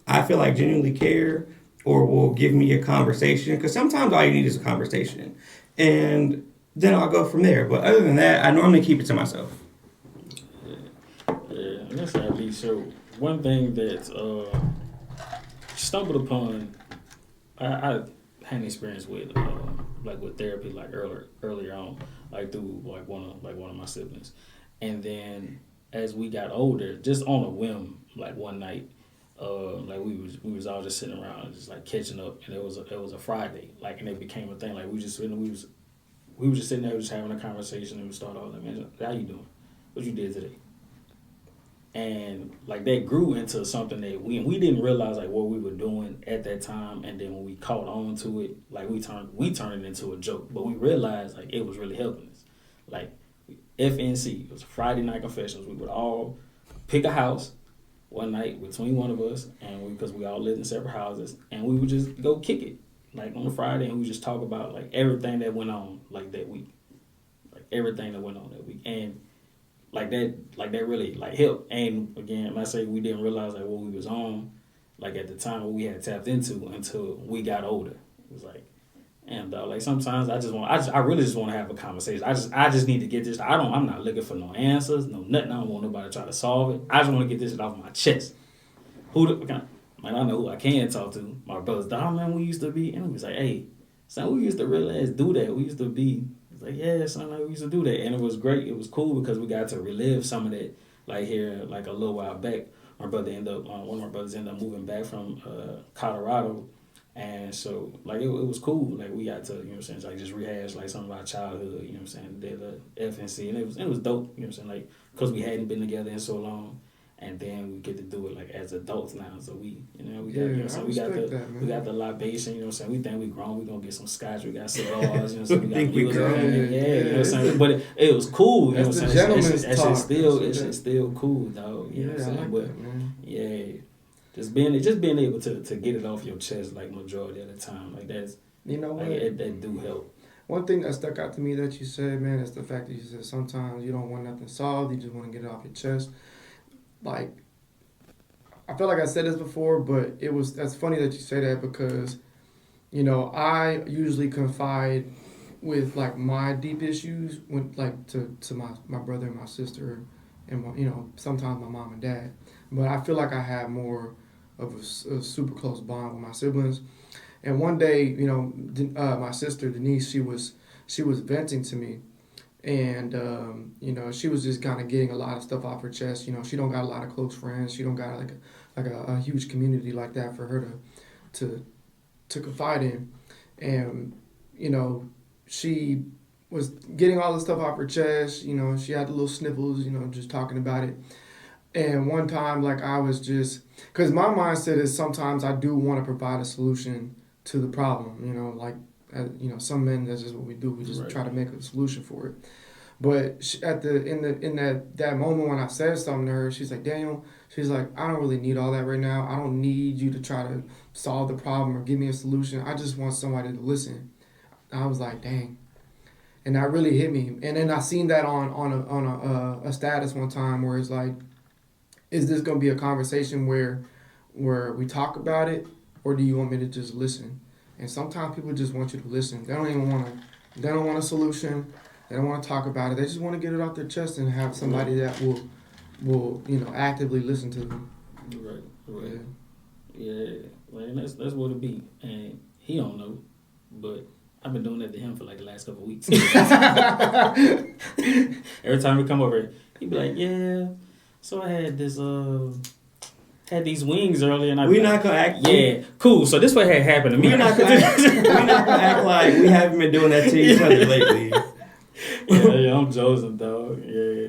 I feel like genuinely care or will give me a conversation, because sometimes all you need is a conversation, and then I'll go from there. But other than that, I normally keep it to myself. Yeah, that's at least so. One thing that stumbled upon, I had an experience with like with therapy like earlier on, like through like one of my siblings, and then as we got older, just on a whim, like one night, like we was all just sitting around just like catching up, and it was a Friday, like, and it became a thing, like we was just sitting there just having a conversation, and we started all like, man, how you doing? What you did today? And like that grew into something that we didn't realize like what we were doing at that time, and then when we caught on to it, like we turned it into a joke, but we realized like it was really helping us. Like FNC, it was Friday night confessions. We would all pick a house one night between one of us, and because we all lived in separate houses, and we would just go kick it like on a Friday, and we just talk about like everything that went on like that week, like everything that went on that week, and like that really like helped. And again, I say we didn't realize like what we was on, like at the time what we had tapped into until we got older. It was like, and like sometimes I really just want to have a conversation. I just need to get this. I'm not looking for no answers, no nothing. I don't want nobody to try to solve it. I just want to get this shit off my chest. Man, I know who I can talk to. My brothers, man, we used to be, and we was like, hey, son, we used to really do that. We used to be. Like, yeah, son, like we used to do that, and it was great. It was cool because we got to relive some of that. Like here, like a little while back, one of my brothers ended up moving back from Colorado, and so like it was cool. Like we got to, you know what I'm saying, like just rehash like some of our childhood. You know what I'm saying, did the FNC, and it was dope. You know what I'm saying, like because we hadn't been together in so long. And then we get to do it like as adults now, so we got the libation, you know what I'm saying. We think we grown, we gonna get some scotch, we got cigars, you know what I'm saying. We got music, you know what I'm saying. But it was cool, you know what I'm saying. It's still cool, dog. You know what I'm saying. But just being able to get it off your chest like majority of the time, like that's like that do help. One thing that stuck out to me that you said, man, is the fact that you said sometimes you don't want nothing solved, you just want to get it off your chest. Like, I feel like I said this before, but that's funny that you say that because, you know, I usually confide with like my deep issues when like to my brother and my sister and my, you know, sometimes my mom and dad. But I feel like I have more of a super close bond with my siblings. And one day, you know, my sister Denise, she was venting to me. And, you know, she was just kind of getting a lot of stuff off her chest. You know, she don't got a lot of close friends. She don't got like a huge community like that for her to confide in. And, you know, she was getting all the stuff off her chest. You know, she had the little sniffles, you know, just talking about it. And one time, like, I was just, because my mindset is sometimes I do want to provide a solution to the problem, you know, like, you know, some men, that's just what we do. We just try to make a solution for it. But in that moment when I said something to her, she's like, Daniel, she's like, I don't really need all that right now. I don't need you to try to solve the problem or give me a solution. I just want somebody to listen. And I was like, dang. And that really hit me. And then I seen that on a status one time where it's like, is this going to be a conversation where we talk about it, or do you want me to just listen? And sometimes people just want you to listen. They don't want a solution. They don't want to talk about it. They just want to get it off their chest and have somebody that will you know, actively listen to them. Right. Yeah. Like that's what it be. And he don't know, but I've been doing that to him for like the last couple of weeks. Every time we come over, he be like, yeah. So I had this had these wings earlier, and we're not gonna act. Yeah, cool. So this what had happened to me. We're not gonna act like we haven't been doing that to each other lately. Yeah, I'm joking, dog. Yeah,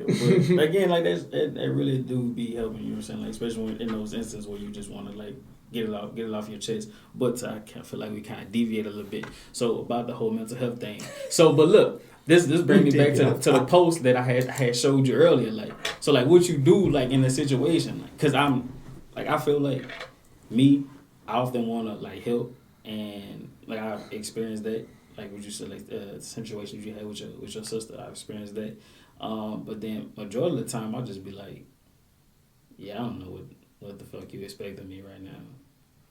but again, like that really do be helping. You know what I'm saying? Like especially in those instances where you just want to like get it off your chest. But I feel like we kind of deviate a little bit. So about the whole mental health thing. So, but look. This brings me back to the post that I had showed you earlier. Like, so like what you do like in a situation, like, cause I feel like me, I often want to like help, and like I've experienced that, like what you said, like the situations you had with your sister, I've experienced that. But then majority of the time I'll just be like, yeah, I don't know what the fuck you expect of me right now,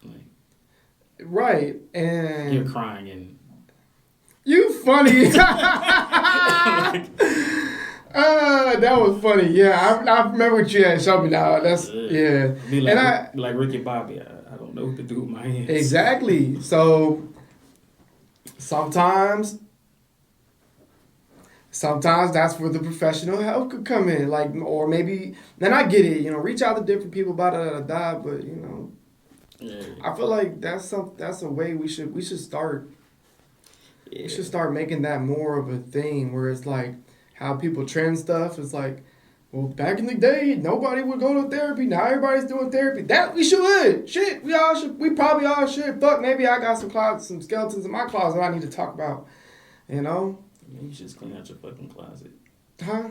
like. Right. And you're crying and you funny. That was funny. Yeah, I remember what you had showed me now. That's yeah. Be like, And be like Ricky Bobby. I don't know what to do with my hands. exactly. So sometimes that's where the professional help could come in. Like, or maybe then I get it. Reach out to different people. But Yeah. I feel like that's a way we should start. Yeah. We should start making that more of a thing where it's like how people trend stuff. It's like, well, back in the day, nobody would go to therapy. Now everybody's doing therapy. That we should. Shit, we all should. We probably all should. Fuck, maybe I got some skeletons in my closet I need to talk about. You should just clean out your fucking closet. Huh?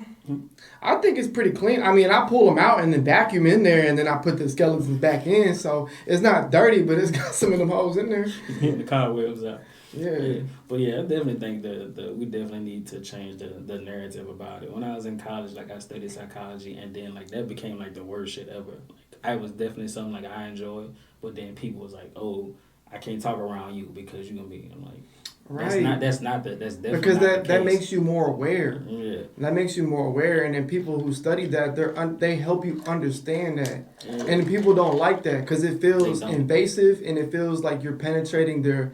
I think it's pretty clean. I mean, I pull them out and then vacuum in there, and then I put the skeletons back in. So it's not dirty, but it's got some of them holes in there. The cobwebs out. Yeah. But yeah, I definitely think that we definitely need to change the narrative about it. When I was in college, like I studied psychology, and then like that became like the worst shit ever. Like I was definitely something like I enjoyed, but then people was like, "Oh, I can't talk around you because you're gonna be." I'm like, right. That's definitely because not that makes you more aware. Yeah. That makes you more aware, and then people who study that they help you understand that, and people don't like that because it feels invasive and it feels like you're penetrating their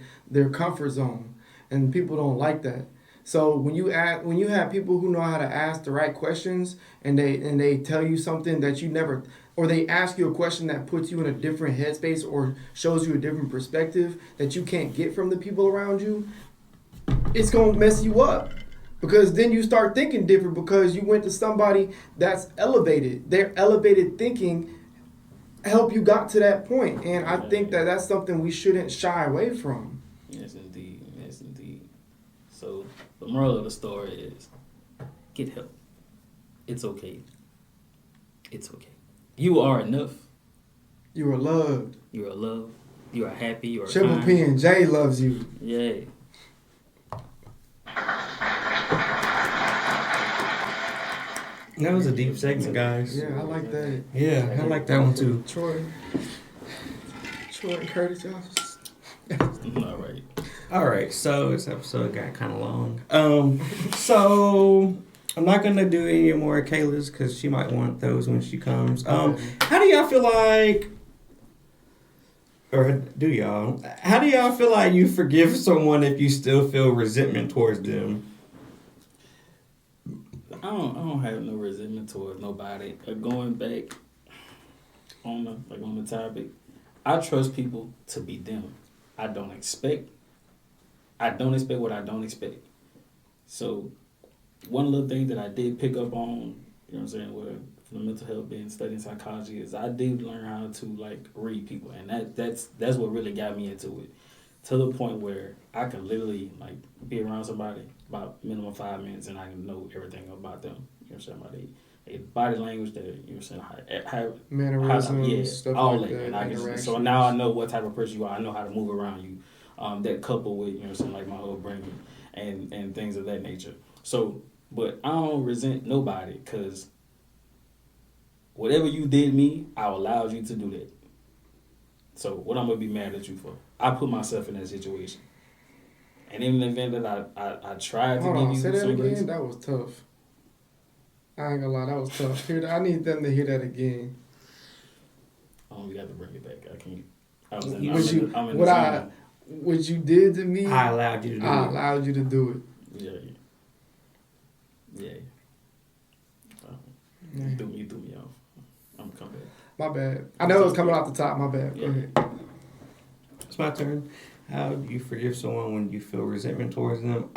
comfort zone, and people don't like that. So when you have people who know how to ask the right questions and they tell you something that you never, or they ask you a question that puts you in a different headspace or shows you a different perspective that you can't get from the people around you, it's gonna mess you up. Because then you start thinking different because you went to somebody that's elevated. Their elevated thinking helped you got to that point. And I think that's something we shouldn't shy away from. Yes, indeed. Yes, indeed. So the moral of the story is get help. It's okay. It's okay. You are enough. You are loved. You are loved. You are happy. You are Triple kind. P&J loves you. Yeah. That was a deep segment, guys. Yeah, I like that. Yeah, I like that one too. Troy and Curtis, y'all. All right. So this episode got kind of long. So I'm not gonna do any more Kaila's because she might want those when she comes. How do y'all feel like, or do y'all? How do y'all feel like you forgive someone if you still feel resentment towards them? I don't have no resentment towards nobody. Going back on the topic, I trust people to be them. I don't expect what I don't expect. So one little thing that I did pick up on, you know what I'm saying, from the mental health being studying psychology, is I did learn how to like read people, and that's what really got me into it, to the point where I can literally like be around somebody about minimum 5 minutes and I can know everything about them. You know what I'm saying, about their body language, you know what I'm saying, how mannerisms, stuff all like that. that. And so now I know what type of person you are. I know how to move around you. That coupled with, you know what I'm saying, like my upbringing and things of that nature. So, but I don't resent nobody because whatever you did me, I allowed you to do that. So what I'm going to be mad at you for? I put myself in that situation. And in the event that I tried to give you say that some again? grace. That was tough. I ain't gonna lie, that was tough. I need them to hear that again. We got to bring it back. I can't. What you did to me, I allowed you to do it. I allowed you to do it. Yeah. You threw me off. I'm gonna come back. My bad. I know it was coming off the top. My bad. Yeah. Go ahead. It's my turn. How do you forgive someone when you feel resentment towards them?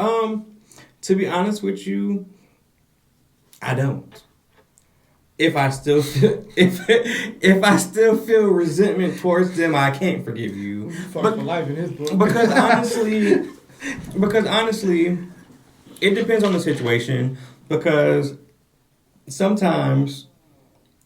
To be honest with you, I don't. If I still feel if I still feel resentment towards them, I can't forgive you. For life in his book. Because honestly, it depends on the situation. Because sometimes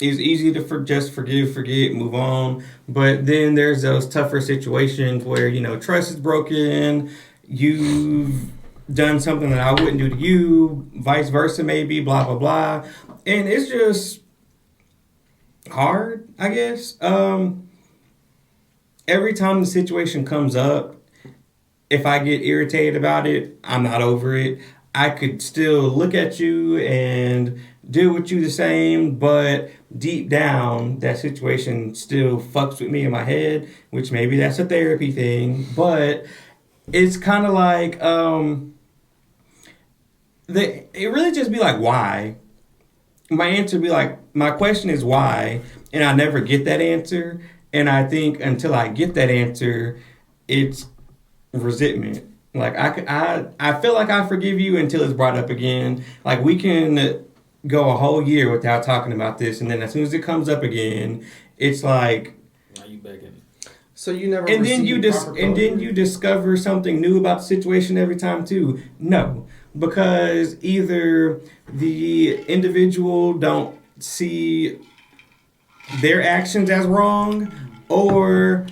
it's easy to just forgive, forget, move on. But then there's those tougher situations where, trust is broken. You've done something that I wouldn't do to you. Vice versa, maybe, blah, blah, blah. And it's just hard, I guess. every time the situation comes up, if I get irritated about it, I'm not over it. I could still look at you and deal with you the same, but deep down, that situation still fucks with me in my head, which maybe that's a therapy thing, but it's kind of like, it really just be like, why? My answer be like, my question is why, and I never get that answer, and I think until I get that answer, it's resentment. Like, I feel like I forgive you until it's brought up again. Like, we can go a whole year without talking about this, and then as soon as it comes up again, it's like, now you back in it. So you never. And then you discover something new about the situation every time too. No, because either the individual don't see their actions as wrong, or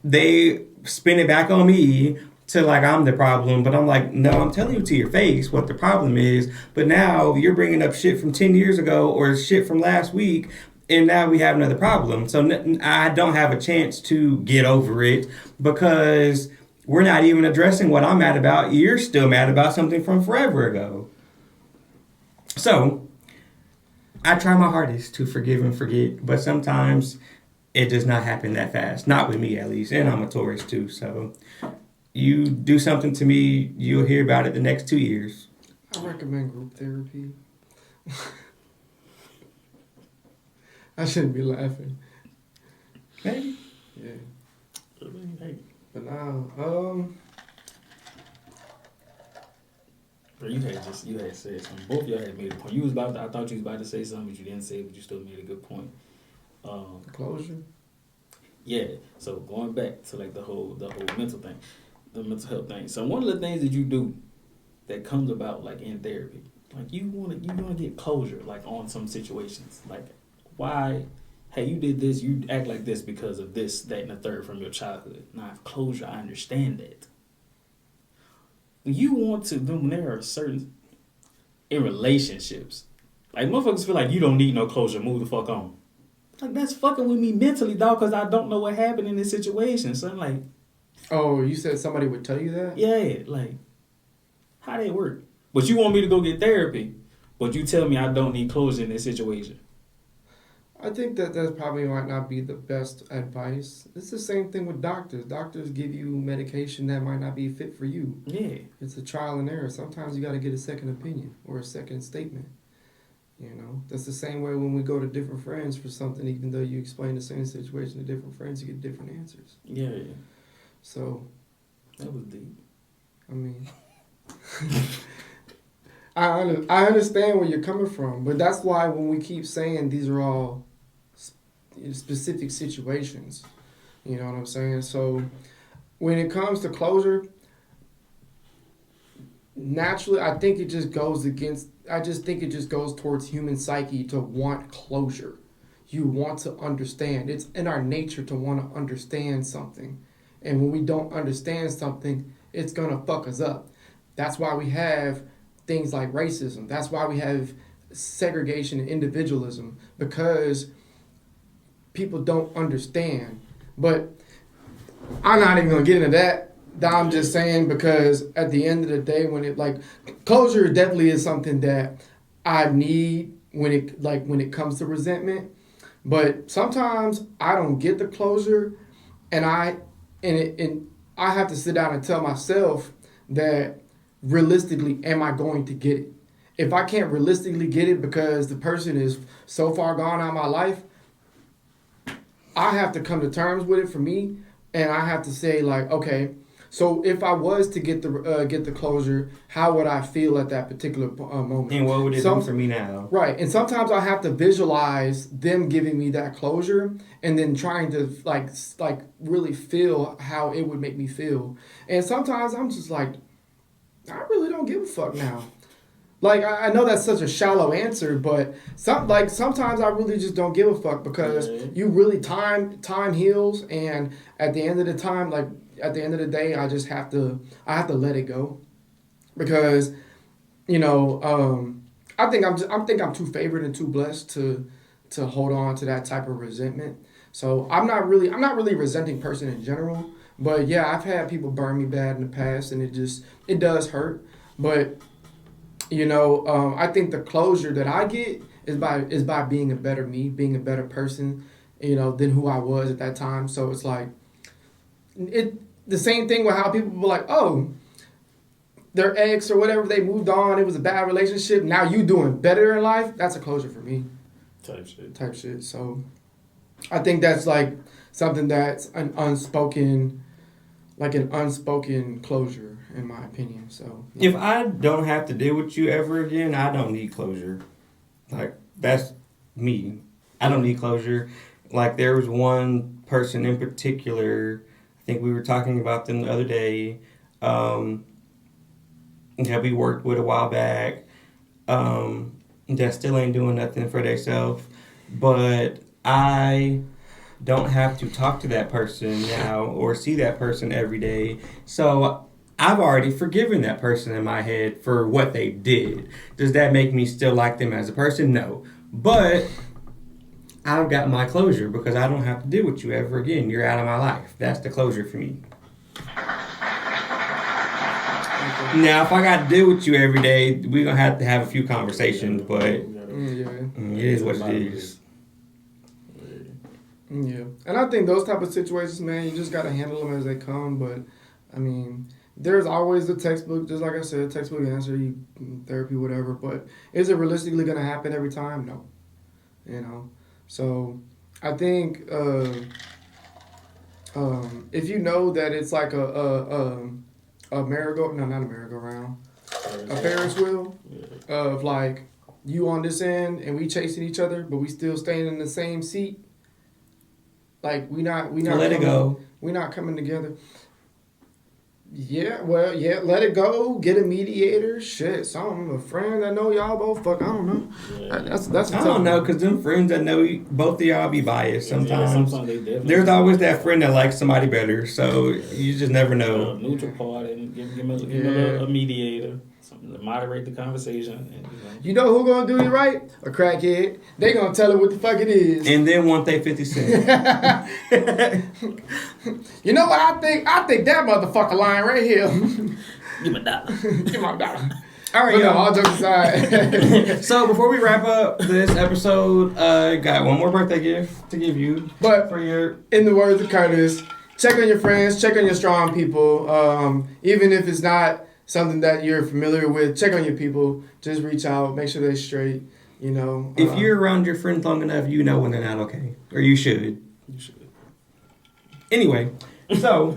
they spin it back on me to like I'm the problem. But I'm like, no, I'm telling you to your face what the problem is. But now you're bringing up shit from 10 years ago or shit from last week, and now we have another problem. So I don't have a chance to get over it because we're not even addressing what I'm mad about. You're still mad about something from forever ago. So I try my hardest to forgive and forget, but sometimes it does not happen that fast. Not with me, at least. And I'm a Taurus, too. So you do something to me, you'll hear about it the next 2 years. I recommend group therapy. I shouldn't be laughing. Maybe. Yeah. Hey. But now, Bro, you had said something. Both of y'all had made a point. I thought you was about to say something, but you didn't say it, but you still made a good point. Closure? Yeah. So going back to like the whole mental thing, the mental health thing. So one of the things that you do that comes about like in therapy, like you wanna get closure like on some situations. Like why, hey, you did this, you act like this because of this, that, and the third from your childhood. Now, I have closure, I understand that. When you want to, then when there are certain, in relationships, like motherfuckers feel like you don't need no closure, move the fuck on. Like, that's fucking with me mentally, dog, because I don't know what happened in this situation. So I'm like... Oh, you said somebody would tell you that? Yeah, like, how did it work? But you want me to go get therapy, but you tell me I don't need closure in this situation. I think that probably might not be the best advice. It's the same thing with doctors. Doctors give you medication that might not be fit for you. Yeah. It's a trial and error. Sometimes you got to get a second opinion or a second statement. You know, that's the same way when we go to different friends for something, even though you explain the same situation to different friends, you get different answers. Yeah. So. That was deep. I mean, I understand where you're coming from, but that's why when we keep saying these are all specific situations, you know what I'm saying? So when it comes to closure, naturally, I just think it just goes towards human psyche to want closure. You want to understand. It's in our nature to want to understand something. And when we don't understand something, it's going to fuck us up. That's why we have things like racism. That's why we have segregation and individualism, because people don't understand. But I'm not even going to get into that. I'm just saying, because at the end of the day, when closure definitely is something that I need when it comes to resentment. But sometimes I don't get the closure, and I have to sit down and tell myself that realistically, am I going to get it? If I can't realistically get it because the person is so far gone out of my life, I have to come to terms with it for me, and I have to say like, okay, so if I was to get the closure, how would I feel at that particular moment? And what would it do for me now? Right, and sometimes I have to visualize them giving me that closure, and then trying to like really feel how it would make me feel. And sometimes I'm just like, I really don't give a fuck now. Like, I know that's such a shallow answer, but sometimes I really just don't give a fuck, because you really time heals, and at the end of the time, like at the end of the day, I have to let it go, because, you know, I think I'm too favored and too blessed to hold on to that type of resentment. So I'm not really a resenting person in general. But yeah, I've had people burn me bad in the past, and it does hurt. But I think the closure that I get is by being a better me, being a better person, than who I was at that time. So it's like the same thing with how people were like, oh, their ex or whatever, they moved on, it was a bad relationship, now you doing better in life. That's a closure for me. Type shit. So I think that's like something that's an unspoken closure, in my opinion. So if I don't have to deal with you ever again, I don't need closure. Like, that's me. I don't need closure. Like, there was one person in particular, I think we were talking about them the other day, that we worked with a while back, that still ain't doing nothing for themselves. But I don't have to talk to that person now or see that person every day. So I've already forgiven that person in my head for what they did. Does that make me still like them as a person? No. But I've got my closure because I don't have to deal with you ever again. You're out of my life. That's the closure for me. Now, if I got to deal with you every day, we're going to have a few conversations, but it is what it is. Yeah. And I think those type of situations, man, you just got to handle them as they come. But, I mean, there's always the textbook, just like I said, textbook answer, therapy, whatever. But is it realistically going to happen every time? No. So I think if you know that it's like a merry-go-round, a Ferris wheel of like you on this end and we chasing each other, but we still staying in the same seat. Like we not let it go. We're not coming together. Yeah, let it go. Get a mediator. Shit, something. A friend that know y'all both. Fuck, I don't know. Yeah. That's. I don't know, because them friends that know both of y'all be biased sometimes. Yeah, sometimes they definitely. There's always that friend that likes somebody better, so you just never know. Neutral party and give him a mediator, something to moderate the conversation. And, you know who gonna do you right? A crackhead. They gonna tell her what the fuck it is. And then want they 50 cents. You know what I think? I think that motherfucker lying right here. Give me a dollar. Give my dollar. All right, y'all. All jokes aside. So before we wrap up this episode, got one more birthday gift to give you. But for your, in the words of Curtis, check on your friends, check on your strong people. Even if it's not something that you're familiar with, check on your people. Just reach out, make sure they're straight. If you're around your friends long enough, you know when they're not okay, or you should. You should. Anyway, so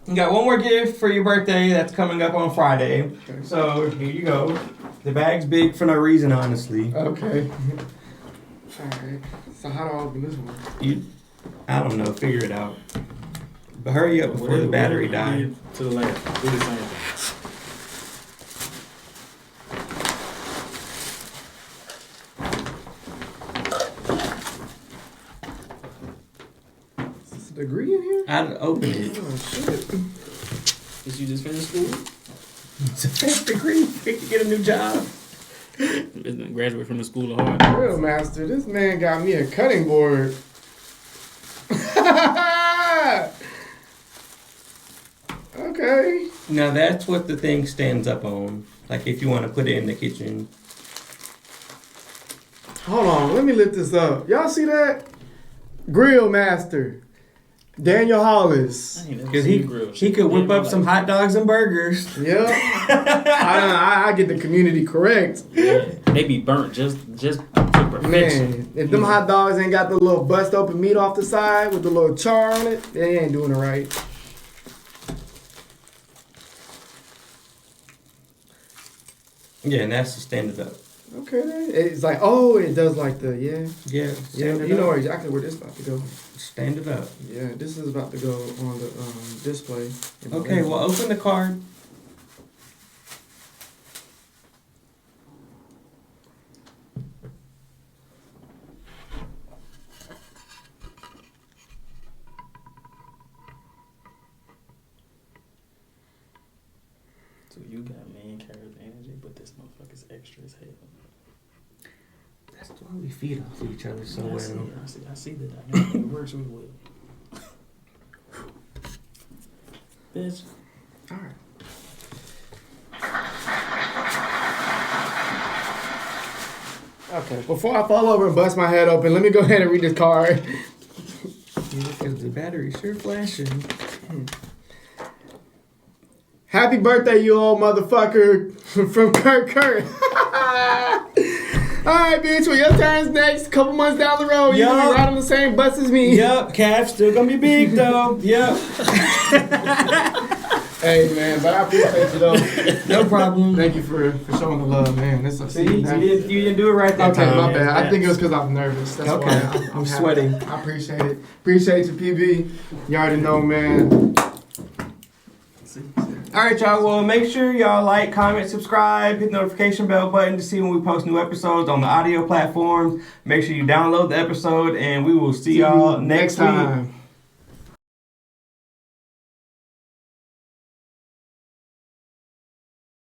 you got one more gift for your birthday that's coming up on Friday. Okay. So here you go. The bag's big for no reason, honestly. Okay. All right. So how do I open this one? I don't know. Figure it out. But hurry up before the battery dies. To the left. Do the same thing. Degree in here? I'd open it. Oh shit! Did you just finish school? It's a fake degree. You can get a new job. Graduate from the school of hard. Real master. This man got me a cutting board. Okay. Now that's what the thing stands up on. Like if you want to put it in the kitchen. Hold on. Let me lift this up. Y'all see that? Grill master. Daniel Hollis. Because he could whip up some hot dogs and burgers. Yep. I get the community correct. Yeah, they be burnt just to perfection. Man, if them hot dogs ain't got the little bust open meat off the side with the little char on it, they ain't doing it right. Yeah, and that's the standard up. Okay, it's like, oh, it does like the, yeah. Yeah, You know exactly where this is about to go. Stand it up. Yeah, this is about to go on the display. Okay, well, open the card. So you got main character energy, but this motherfucker's extra as hell. That's the why we feed off of each other so well. I see the dynamic. It works really well. Bitch. All right. Okay, before I fall over and bust my head open, let me go ahead and read this card. Because the battery's sure flashing. Happy birthday, you old motherfucker, from Kurt. All right, bitch, well, your turn's next. Couple months down the road, you're gonna be right on the same bus as me. Yup, calf still gonna be big, though. Yup. Hey, man, but I appreciate you, though. No problem. Thank you for showing the love, man. That's a See, you didn't do it right that time. Okay, my bad. I think it was because I'm nervous. That's why I'm sweating. I appreciate it. Appreciate you, PB. You already know, man. All right, y'all. Well, make sure y'all like, comment, subscribe, hit the notification bell button to see when we post new episodes on the audio platforms. Make sure you download the episode, and we will see y'all next time.